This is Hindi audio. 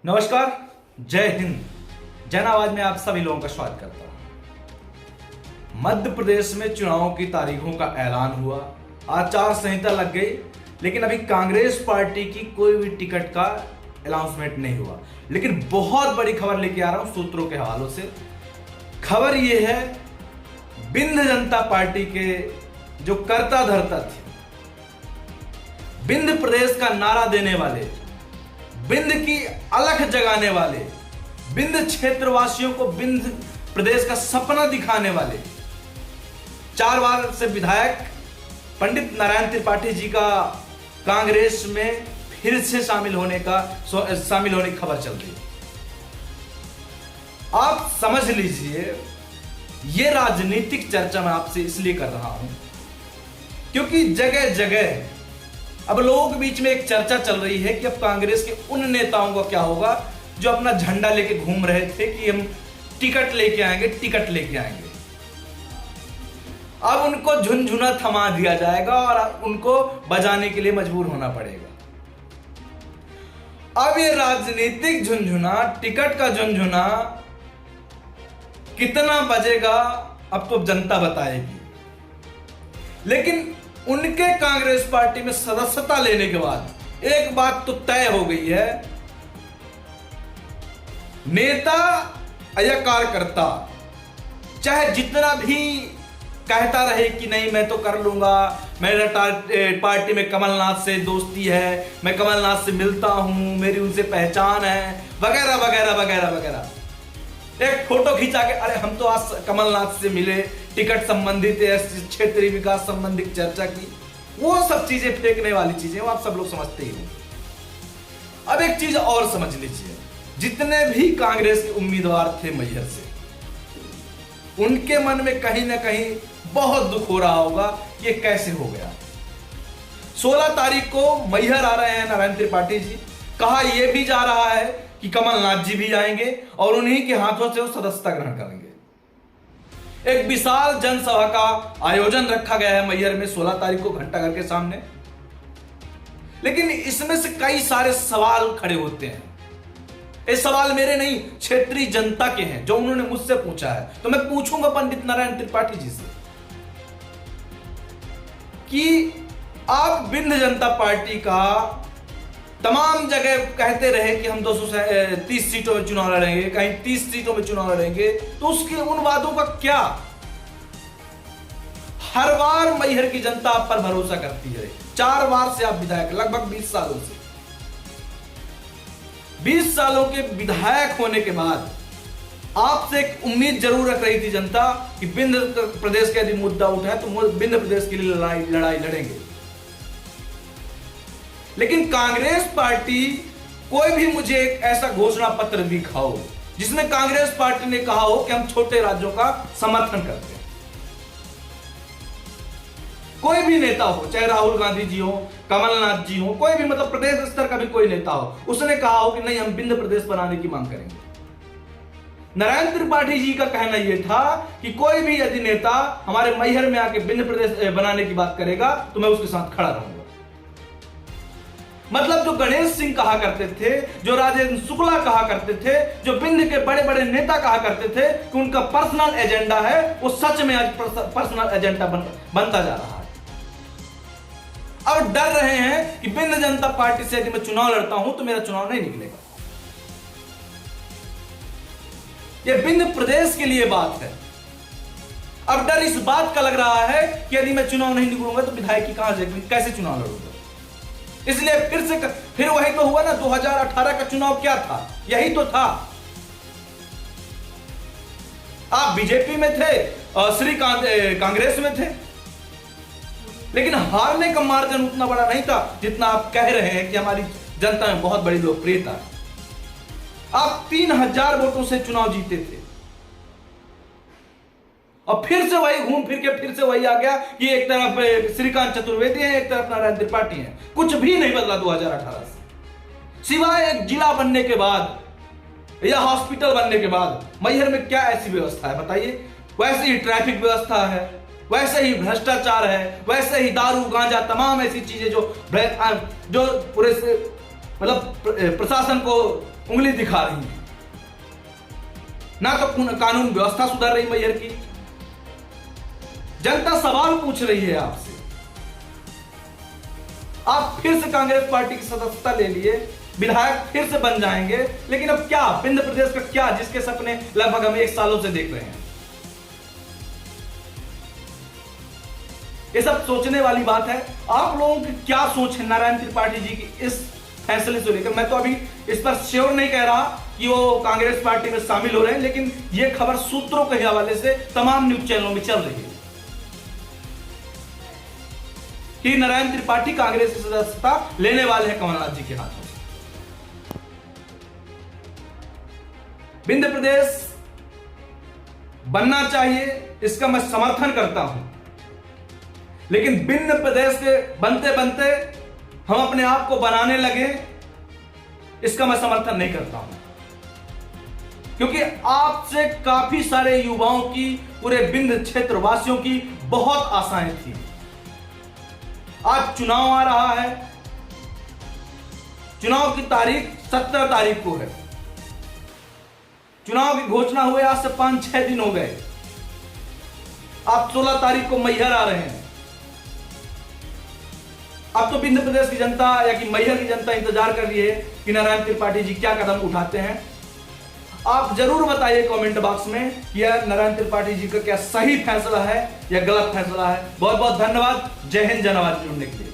नमस्कार, जय हिंद। जन आवाज में आप सभी लोगों का स्वागत करता हूं। मध्य प्रदेश में चुनावों की तारीखों का ऐलान हुआ, आचार संहिता लग गई, लेकिन अभी कांग्रेस पार्टी की कोई भी टिकट का अनाउंसमेंट नहीं हुआ। लेकिन बहुत बड़ी खबर लेके आ रहा हूं सूत्रों के हवालों से। खबर यह है, विंध्य जनता पार्टी के जो कर्ता धर्ता थे, विंध्य प्रदेश का नारा देने वाले, विंध्य की अलख जगाने वाले, विंध्य क्षेत्रवासियों को विंध्य प्रदेश का सपना दिखाने वाले 4 बार से विधायक पंडित नारायण त्रिपाठी जी का कांग्रेस में फिर से शामिल होने की खबर चल रही है। आप समझ लीजिए, यह राजनीतिक चर्चा मैं आपसे इसलिए कर रहा हूं क्योंकि जगह जगह अब लोगों के बीच में एक चर्चा चल रही है कि अब कांग्रेस के उन नेताओं का क्या होगा जो अपना झंडा लेके घूम रहे थे कि हम टिकट लेके आएंगे। अब उनको झुनझुना थमा दिया जाएगा और उनको बजाने के लिए मजबूर होना पड़ेगा। अब ये राजनीतिक झुनझुना, टिकट का झुनझुना कितना बजेगा अब तो जनता बताएगी। लेकिन उनके कांग्रेस पार्टी में सदस्यता लेने के बाद एक बात तो तय हो गई है, नेता या कार्यकर्ता चाहे जितना भी कहता रहे कि नहीं मैं तो कर लूंगा, मेरा पार्टी में कमलनाथ से दोस्ती है, मैं कमलनाथ से मिलता हूं, मेरी उनसे पहचान है, वगैरह वगैरह वगैरह वगैरह, एक फोटो खींचा के अरे हम तो आज कमलनाथ से मिले, टिकट संबंधित क्षेत्रीय विकास संबंधित चर्चा की, वो सब चीजें फेंकने वाली चीजें वो आप सब लोग समझते ही हो। अब एक चीज और समझ लीजिए, जितने भी कांग्रेस के उम्मीदवार थे मैहर से, उनके मन में कहीं ना कहीं बहुत दुख हो रहा होगा कि ये कैसे हो गया। 16 तारीख को मैहर आ रहे हैं नारायण त्रिपाठी जी, कहा यह भी जा रहा है कि कमलनाथ जी भी आएंगे और उन्हीं के हाथों से वो सदस्यता ग्रहण करेंगे। एक विशाल जनसभा का आयोजन रखा गया है मैहर में 16 तारीख को घंटाघर के सामने। लेकिन इसमें से कई सारे सवाल खड़े होते हैं। ये सवाल मेरे नहीं, क्षेत्रीय जनता के हैं जो उन्होंने मुझसे पूछा है। तो मैं पूछूंगा पंडित नारायण त्रिपाठी जी से कि आप विंध्य जनता पार्टी का तमाम जगह कहते रहे कि हम 230 सीटों में चुनाव लड़ेंगे, कहीं 30 सीटों में चुनाव लड़ेंगे, तो उसके उन वादों का क्या? हर बार मैहर की जनता आप पर भरोसा करती है। 4 बार से आप विधायक, लगभग 20 सालों से, 20 सालों के विधायक होने के बाद आपसे एक उम्मीद जरूर रख रही थी जनता कि विंध्य प्रदेश का यदि मुद्दा उठा है तो विंध्य प्रदेश के लिए लड़ाई लड़ेंगे। लेकिन कांग्रेस पार्टी, कोई भी मुझे एक ऐसा घोषणा पत्र दिखाओ जिसमें कांग्रेस पार्टी ने कहा हो कि हम छोटे राज्यों का समर्थन करते हैं। कोई भी नेता हो, चाहे राहुल गांधी जी हो, कमलनाथ जी हो, कोई भी, मतलब प्रदेश स्तर का भी कोई नेता हो, उसने कहा हो कि नहीं हम विंध्य प्रदेश बनाने की मांग करेंगे। नारायण त्रिपाठी जी का कहना यह था कि कोई भी यदि नेता हमारे मैहर में आके विंध्य प्रदेश बनाने की बात करेगा तो मैं उसके साथ खड़ा रहूंगा। मतलब जो गणेश सिंह कहा करते थे, जो राजेंद्र शुक्ला कहा करते थे, जो विंध्य के बड़े बड़े नेता कहा करते थे कि उनका पर्सनल एजेंडा है, वो सच में आज पर्सनल एजेंडा बनता जा रहा है। अब डर रहे हैं कि विंध्य जनता पार्टी से यदि मैं चुनाव लड़ता हूं तो मेरा चुनाव नहीं निकलेगा। यह विंध्य प्रदेश के लिए बात है। अब डर इस बात का लग रहा है कि यदि मैं चुनाव नहीं निकलूंगा तो विधायक की कहां से, कैसे चुनाव लड़ूंगा। इसलिए फिर वही तो हुआ ना, 2018 का चुनाव क्या था? यही तो था। आप बीजेपी में थे, श्रीकांत कांग्रेस में थे, लेकिन हारने का मार्जिन उतना बड़ा नहीं था जितना आप कह रहे हैं कि हमारी जनता में बहुत बड़ी लोकप्रियता है। आप 3000 वोटों से चुनाव जीते थे और फिर से वही घूम फिर के फिर से वही आ गया कि एक तरफ श्रीकांत चतुर्वेदी है, एक तरफ नारायण त्रिपाठी है। कुछ भी नहीं बदला 2018 से, सिवाय एक जिला बनने के बाद या हॉस्पिटल बनने के बाद। मैहर में क्या ऐसी व्यवस्था है बताइए? वैसे ही ट्रैफिक व्यवस्था है, वैसे ही भ्रष्टाचार है, वैसे ही दारू गांजा तमाम ऐसी चीजें जो पूरे से मतलब प्रशासन को उंगली दिखा रही हैं, ना तो कानून व्यवस्था सुधर रही मैहर की। जनता सवाल पूछ रही है आपसे। आप फिर से कांग्रेस पार्टी की सदस्यता ले लिए, विधायक फिर से बन जाएंगे, लेकिन अब क्या विंध्य प्रदेश का क्या, जिसके सपने लगभग हम 1 सालों से देख रहे हैं। ये सब सोचने वाली बात है। आप लोगों की क्या सोच है नारायण त्रिपाठी जी की इस फैसले से लेकर? मैं तो अभी इस पर श्योर नहीं कह रहा कि वो कांग्रेस पार्टी में शामिल हो रहे हैं, लेकिन यह खबर सूत्रों के हवाले से तमाम न्यूज चैनलों में चल रही है कि नारायण त्रिपाठी कांग्रेस की सदस्यता लेने वाले हैं कमलनाथ जी के हाथों से। विंध्य प्रदेश बनना चाहिए, इसका मैं समर्थन करता हूं, लेकिन विंध्य प्रदेश के बनते बनते हम अपने आप को बनाने लगे, इसका मैं समर्थन नहीं करता हूं। क्योंकि आपसे काफी सारे युवाओं की, पूरे विंध्य क्षेत्र वासियों की बहुत आशाएं थी। आज चुनाव आ रहा है, चुनाव की तारीख 17 तारीख को है। चुनाव की घोषणा हुए आज से 5-6 दिन हो गए। आप 16 तारीख को मैहर आ रहे हैं। अब तो विंध्य प्रदेश की जनता या कि मैहर की जनता इंतजार कर रही है कि नारायण त्रिपाठी जी क्या कदम उठाते हैं। आप जरूर बताइए कमेंट बॉक्स में कि यह नारायण त्रिपाठी जी का क्या सही फैसला है या गलत फैसला है। बहुत बहुत धन्यवाद। जय हिंद, जय भारत जुड़ने के लिए।